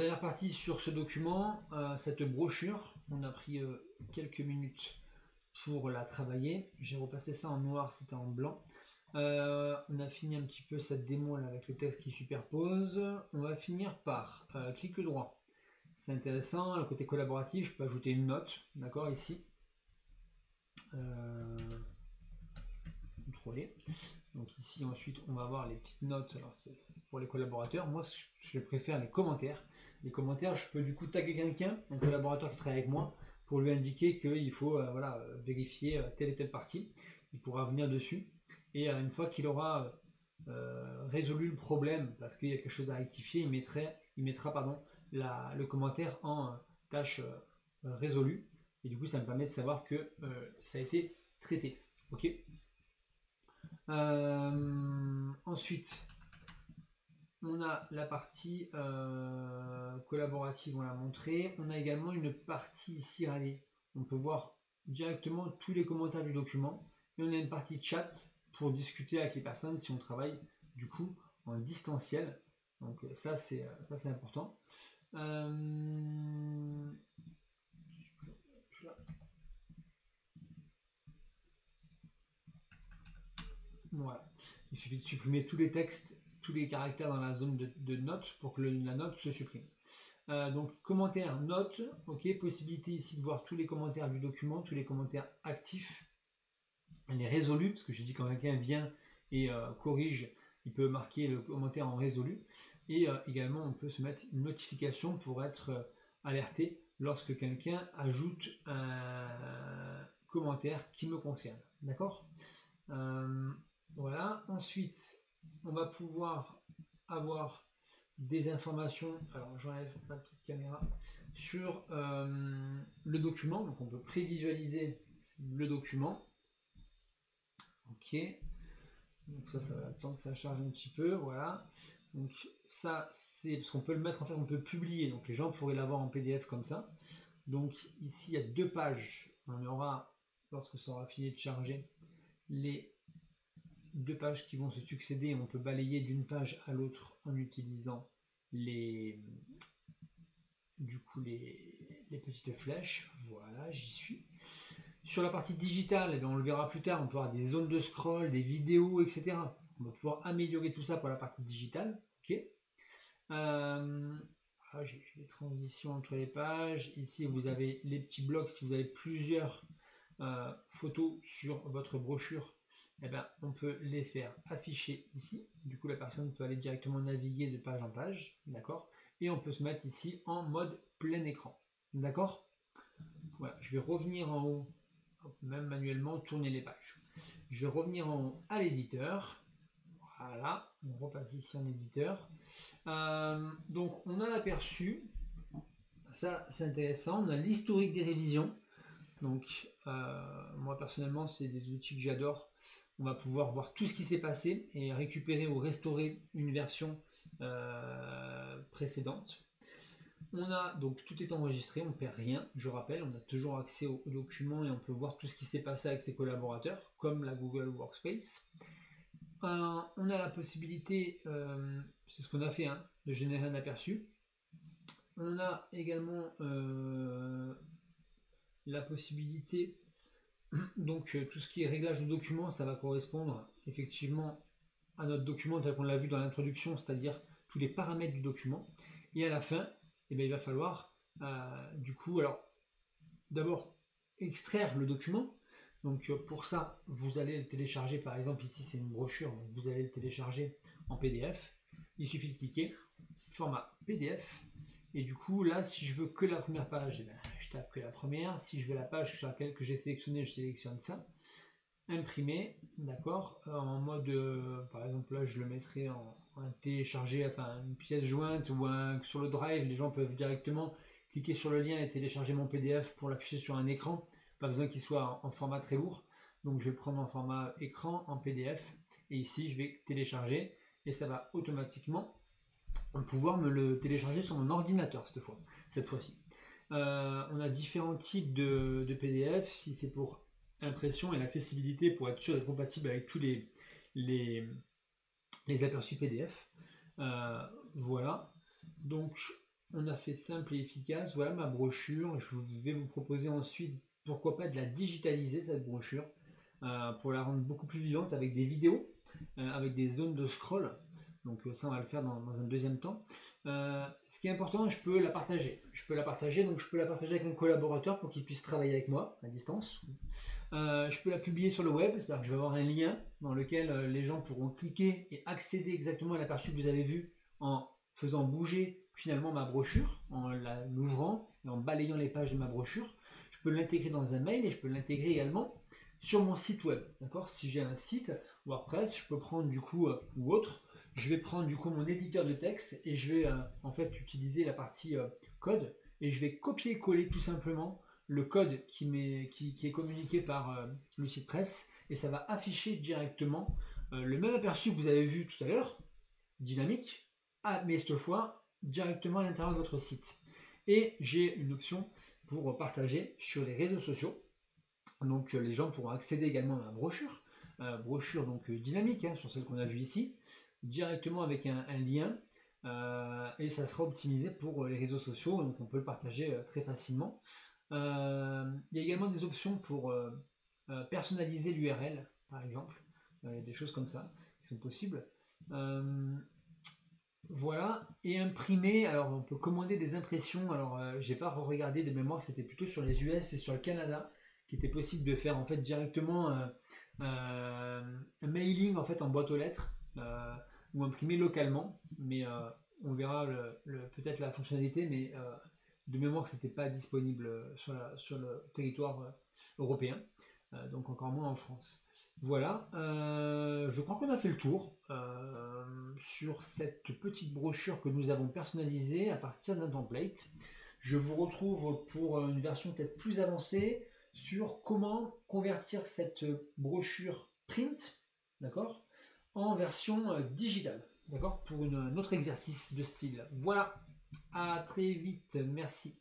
dernière partie sur ce document, cette brochure, on a pris quelques minutes pour la travailler. J'ai repassé ça en noir, c'était en blanc. On a fini un petit peu cette démo là avec le texte qui superpose. On va finir par clic droit. C'est intéressant, le côté collaboratif, je peux ajouter une note, d'accord, ici. Contrôler. Donc ici ensuite on va voir les petites notes, alors c'est pour les collaborateurs. Moi je préfère les commentaires. Les commentaires, je peux du coup taguer quelqu'un, un collaborateur qui travaille avec moi, pour lui indiquer qu'il faut voilà, vérifier telle et telle partie. Il pourra venir dessus et une fois qu'il aura résolu le problème parce qu'il y a quelque chose à rectifier, il mettra pardon, le commentaire en tâche résolue et du coup ça me permet de savoir que ça a été traité. Ok. Ensuite, on a la partie collaborative, on l'a montré. On a également une partie ici, regardez, on peut voir directement tous les commentaires du document. Et on a une partie chat pour discuter avec les personnes si on travaille du coup en distanciel. Donc ça c'est important. Voilà. Il suffit de supprimer tous les textes, tous les caractères dans la zone de notes pour que la note se supprime. Donc commentaires, notes, ok, possibilité ici de voir tous les commentaires du document, tous les commentaires actifs, les résolus, parce que je dis quand quelqu'un vient et corrige, il peut marquer le commentaire en résolu, et également on peut se mettre une notification pour être alerté lorsque quelqu'un ajoute un commentaire qui me concerne, d'accord. Voilà, ensuite on va pouvoir avoir des informations, alors j'enlève ma petite caméra, sur le document, donc on peut prévisualiser le document. Ok, donc ça va attendre que ça charge un petit peu, voilà. Donc ça c'est parce qu'on peut le mettre en fait, on peut publier, donc les gens pourraient l'avoir en PDF comme ça. Donc ici il y a 2 pages, on aura, lorsque ça aura fini de charger, les 2 pages qui vont se succéder. On peut balayer d'une page à l'autre en utilisant les petites flèches. Voilà, j'y suis. Sur la partie digitale, eh bien, on le verra plus tard, on peut avoir des zones de scroll, des vidéos, etc. On va pouvoir améliorer tout ça pour la partie digitale. Ok. J'ai les transitions entre les pages. Ici, vous avez les petits blocs. Si vous avez plusieurs photos sur votre brochure, eh bien, on peut les faire afficher ici. Du coup, la personne peut aller directement naviguer de page en page. D'accord. Et on peut se mettre ici en mode plein écran. D'accord. Voilà, je vais revenir en haut, même manuellement, tourner les pages. Je vais revenir en haut à l'éditeur. Voilà, on repasse ici en éditeur. Donc, on a l'aperçu. Ça, c'est intéressant. On a l'historique des révisions. Donc, moi, personnellement, c'est des outils que j'adore. On va pouvoir voir tout ce qui s'est passé et récupérer ou restaurer une version précédente. On a donc tout est enregistré, on ne perd rien, je rappelle, on a toujours accès aux documents et on peut voir tout ce qui s'est passé avec ses collaborateurs, comme la Google Workspace. On a la possibilité, c'est ce qu'on a fait, hein, de générer un aperçu. On a également la possibilité, donc tout ce qui est réglage de documents, ça va correspondre effectivement à notre document tel qu'on l'a vu dans l'introduction, c'est-à-dire tous les paramètres du document. Et à la fin, eh bien, il va falloir du coup, alors d'abord extraire le document. Donc pour ça, vous allez le télécharger, par exemple ici c'est une brochure, donc vous allez le télécharger en PDF. Il suffit de cliquer, format PDF. Et du coup là, si je veux que la première page, eh bien, je tape que la première. Si je veux la page sur laquelle que j'ai sélectionné, je sélectionne ça. Imprimer, d'accord, en mode, par exemple là je le mettrai en télécharger, enfin une pièce jointe ou sur le drive, les gens peuvent directement cliquer sur le lien et télécharger mon PDF pour l'afficher sur un écran, pas besoin qu'il soit en format très lourd, donc je vais le prendre en format écran, en PDF, et ici je vais télécharger, et ça va automatiquement pouvoir me le télécharger sur mon ordinateur cette fois-ci. On a différents types de PDF, si c'est pour impression et l'accessibilité pour être sûr d'être compatible avec tous les aperçus PDF. Voilà. Donc on a fait simple et efficace. Voilà ma brochure. Je vais vous proposer ensuite, pourquoi pas, de la digitaliser, cette brochure, pour la rendre beaucoup plus vivante avec des vidéos, avec des zones de scroll. Donc ça, on va le faire dans un deuxième temps. Ce qui est important, je peux la partager. Je peux la partager avec un collaborateur pour qu'il puisse travailler avec moi à distance. Je peux la publier sur le web, c'est-à-dire que je vais avoir un lien dans lequel les gens pourront cliquer et accéder exactement à l'aperçu que vous avez vu en faisant bouger finalement ma brochure, en l'ouvrant et en balayant les pages de ma brochure. Je peux l'intégrer dans un mail et je peux l'intégrer également sur mon site web. D'accord? Si j'ai un site WordPress, je peux prendre du coup, ou autre, je vais prendre du coup mon éditeur de texte et je vais en fait utiliser la partie code et je vais copier-coller tout simplement le code qui est communiqué par le site presse et ça va afficher directement le même aperçu que vous avez vu tout à l'heure, dynamique, mais cette fois directement à l'intérieur de votre site. Et j'ai une option pour partager sur les réseaux sociaux. Donc les gens pourront accéder également à ma brochure, brochure donc dynamique, hein, sur celle qu'on a vue ici, directement avec un lien, et ça sera optimisé pour les réseaux sociaux, donc on peut le partager très facilement. Il y a également des options pour personnaliser l'URL, par exemple. Il y a des choses comme ça qui sont possibles. Voilà, et imprimer, alors on peut commander des impressions, alors j'ai pas regardé de mémoire, c'était plutôt sur les US et sur le Canada, qui était possible de faire en fait directement un mailing en fait en boîte aux lettres, ou imprimer localement, mais on verra peut-être la fonctionnalité, mais de mémoire c'était pas disponible sur le territoire européen, donc encore moins en France. Voilà, je crois qu'on a fait le tour sur cette petite brochure que nous avons personnalisée à partir d'un template. Je vous retrouve pour une version peut-être plus avancée sur comment convertir cette brochure print, d'accord, en version digitale, d'accord, pour un autre exercice de style. Voilà, à très vite, merci.